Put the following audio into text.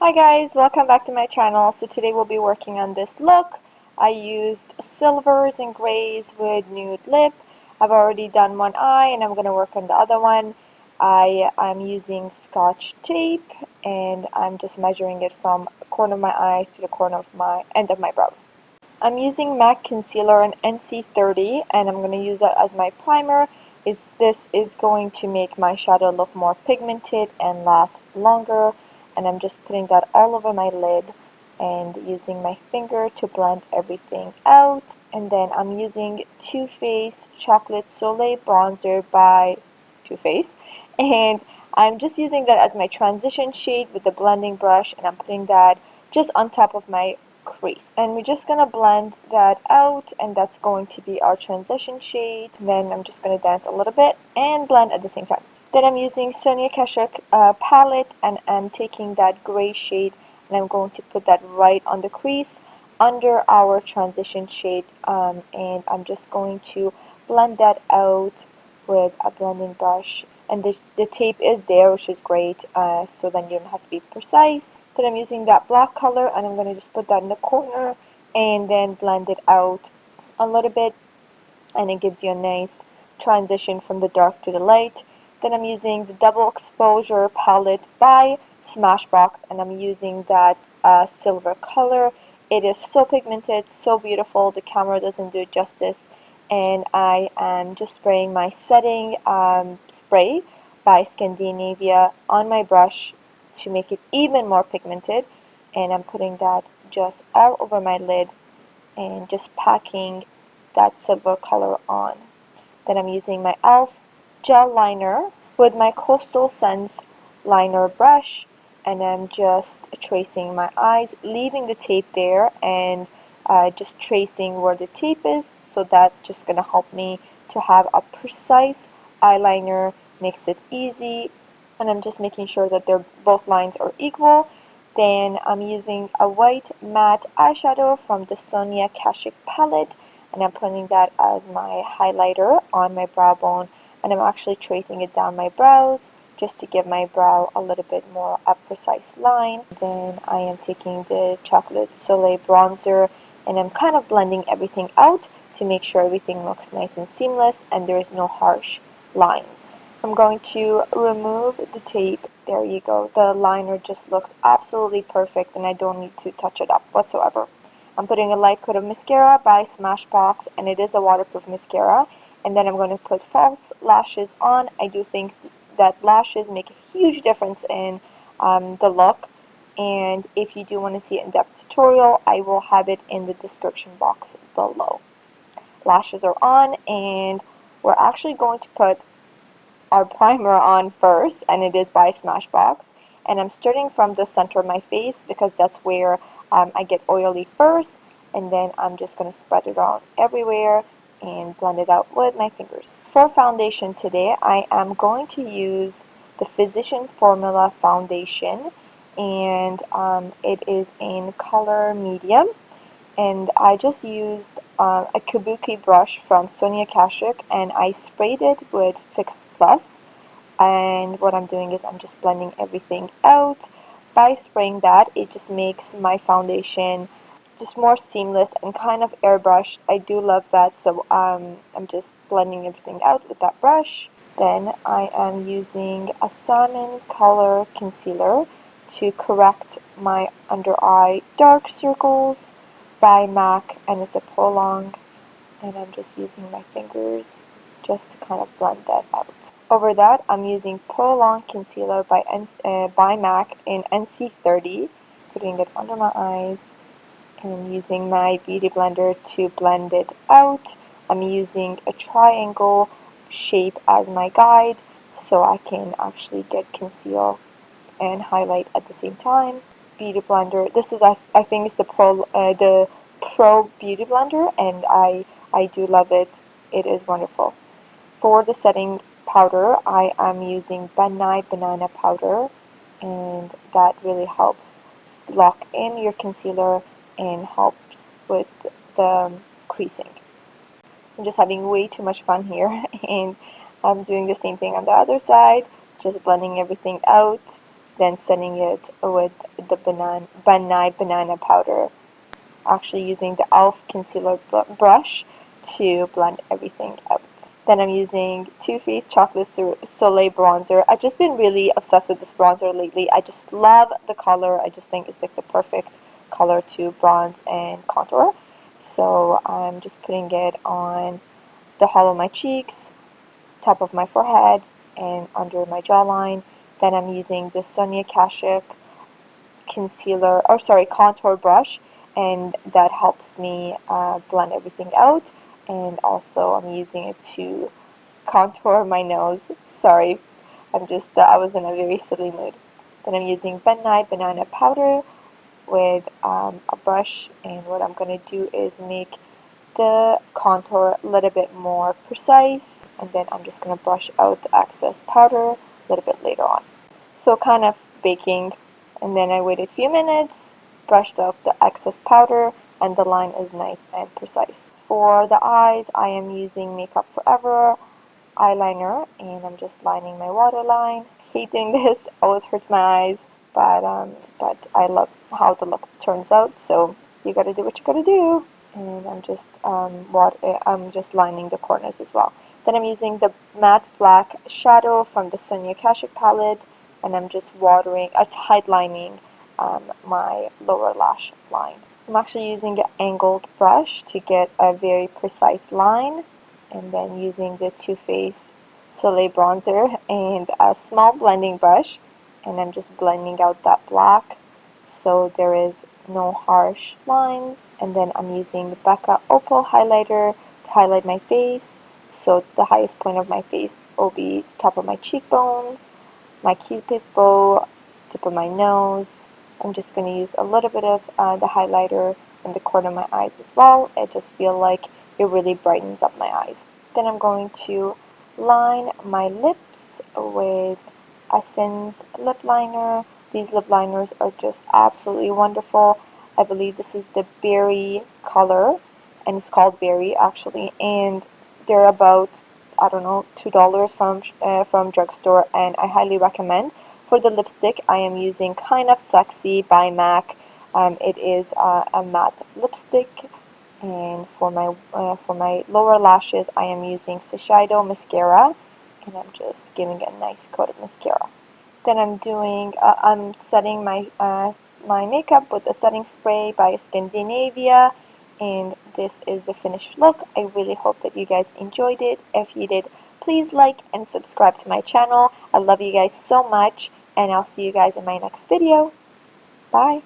Hi guys, welcome back to my channel. So today we'll be working on this look. I used silvers and grays with nude lip. I've already done one eye and I'm going to work on the other one. I'm using Scotch tape and I'm just measuring it from the corner of my eye to the corner of my end of my brows. I'm using MAC Concealer in NC30 and I'm going to use that as my primer. This is going to make my shadow look more pigmented and last longer. And I'm just putting that all over my lid and using my finger to blend everything out. And then I'm using Too Faced Chocolate Soleil Bronzer by Too Faced. And I'm just using that as my transition shade with the blending brush, and I'm putting that just on top of my crease. And we're just going to blend that out, and that's going to be our transition shade. Then I'm just going to dance a little bit and blend at the same time. Then I'm using Sonia Kashuk palette, and I'm taking that gray shade and I'm going to put that right on the crease under our transition shade, and I'm just going to blend that out with a blending brush. And the tape is there, which is great, so then you don't have to be precise. Then I'm using that black color and I'm going to just put that in the corner and then blend it out a little bit, and it gives you a nice transition from the dark to the light. Then I'm using the Double Exposure palette by Smashbox, and I'm using that silver color. It is so pigmented, so beautiful. The camera doesn't do it justice. And I am just spraying my setting spray by Scandinavia on my brush to make it even more pigmented. And I'm putting that just all over my lid and just packing that silver color on. Then I'm using my e.l.f. gel liner with my Coastal Scents liner brush, and I'm just tracing my eyes, leaving the tape there, and just tracing where the tape is. So that's just going to help me to have a precise eyeliner, makes it easy, and I'm just making sure that both lines are equal. Then I'm using a white matte eyeshadow from the Sonia Kashuk palette, and I'm putting that as my highlighter on my brow bone, and I'm actually tracing it down my brows just to give my brow a little bit more a precise line. Then I am taking the Chocolate Soleil bronzer and I'm kind of blending everything out to make sure everything looks nice and seamless and there is no harsh lines. I'm going to remove the tape. There you go. The liner just looks absolutely perfect and I don't need to touch it up whatsoever. I'm putting a light coat of mascara by Smashbox, and it is a waterproof mascara. And then I'm going to put false lashes on. I do think that lashes make a huge difference in the look. And if you do want to see an in-depth tutorial, I will have it in the description box below. Lashes are on, and we're actually going to put our primer on first, and it is by Smashbox. And I'm starting from the center of my face because that's where I get oily first, and then I'm just going to spread it out everywhere and blend it out with my fingers. For foundation today, I am going to use the Physician Formula foundation, and it is in color medium. And I just used a kabuki brush from Sonia Kashuk, and I sprayed it with Fix Plus. And what I'm doing is I'm just blending everything out. By spraying that, it just makes my foundation just more seamless and kind of airbrushed. I do love that, so I'm just blending everything out with that brush. Then I am using a salmon color concealer to correct my under eye dark circles by MAC, and it's a prolong, and I'm just using my fingers just to kind of blend that out. Over that, I'm using Prolong Concealer by MAC in NC30, putting it under my eyes, and using my Beauty Blender to blend it out. I'm using a triangle shape as my guide, so I can actually get conceal and highlight at the same time. Beauty Blender, this is, I think it's the Pro Beauty Blender, and I do love it. It is wonderful. For the setting powder, I am using Ben Nye Banana Powder, and that really helps lock in your concealer and helps with the creasing. I'm just having way too much fun here, and I'm doing the same thing on the other side, just blending everything out then setting it with the banana powder. Actually using the e.l.f. concealer brush to blend everything out. Then I'm using Too Faced Chocolate Soleil bronzer. I've just been really obsessed with this bronzer lately. I just love the color. I just think it's like the perfect color to bronze and contour. So I'm just putting it on the hollow of my cheeks, top of my forehead, and under my jawline. Then I'm using the Sonia Kashuk contour brush, and that helps me blend everything out. And also I'm using it to contour my nose. Sorry, I was in a very silly mood. Then I'm using banana powder with a brush, and what I'm going to do is make the contour a little bit more precise, and then I'm just going to brush out the excess powder a little bit later on. So kind of baking, and then I waited a few minutes, brushed off the excess powder, and the line is nice and precise. For the eyes, I am using Makeup Forever eyeliner, and I'm just lining my waterline. Hate doing this, always hurts my eyes, but I love how the look turns out, so you gotta do what you gotta do. And I'm just lining the corners as well. Then I'm using the matte black shadow from the Sonia Kashuk palette, and I'm just tightlining my lower lash line. I'm actually using an angled brush to get a very precise line, and then using the Too Faced Soleil bronzer and a small blending brush, and I'm just blending out that black so there is no harsh lines. And then I'm using the Becca Opal highlighter to highlight my face, so the highest point of my face will be top of my cheekbones, my cupid bow, tip of my nose. I'm just going to use a little bit of the highlighter in the corner of my eyes as well. I just feel like it really brightens up my eyes. Then I'm going to line my lips with Essence lip liner. These lip liners are just absolutely wonderful. I believe this is the berry color, and it's called berry actually, and they're about, I don't know, $2 from drugstore, and I highly recommend. For the lipstick, I am using Kind of Sexy by MAC. It is a matte lipstick, and for my lower lashes, I am using Shiseido mascara, and I'm just giving it a nice coat of mascara. Then I'm setting my makeup with a setting spray by Scandinavia, and this is the finished look. I really hope that you guys enjoyed it. If you did, please like and subscribe to my channel. I love you guys so much, and I'll see you guys in my next video. Bye!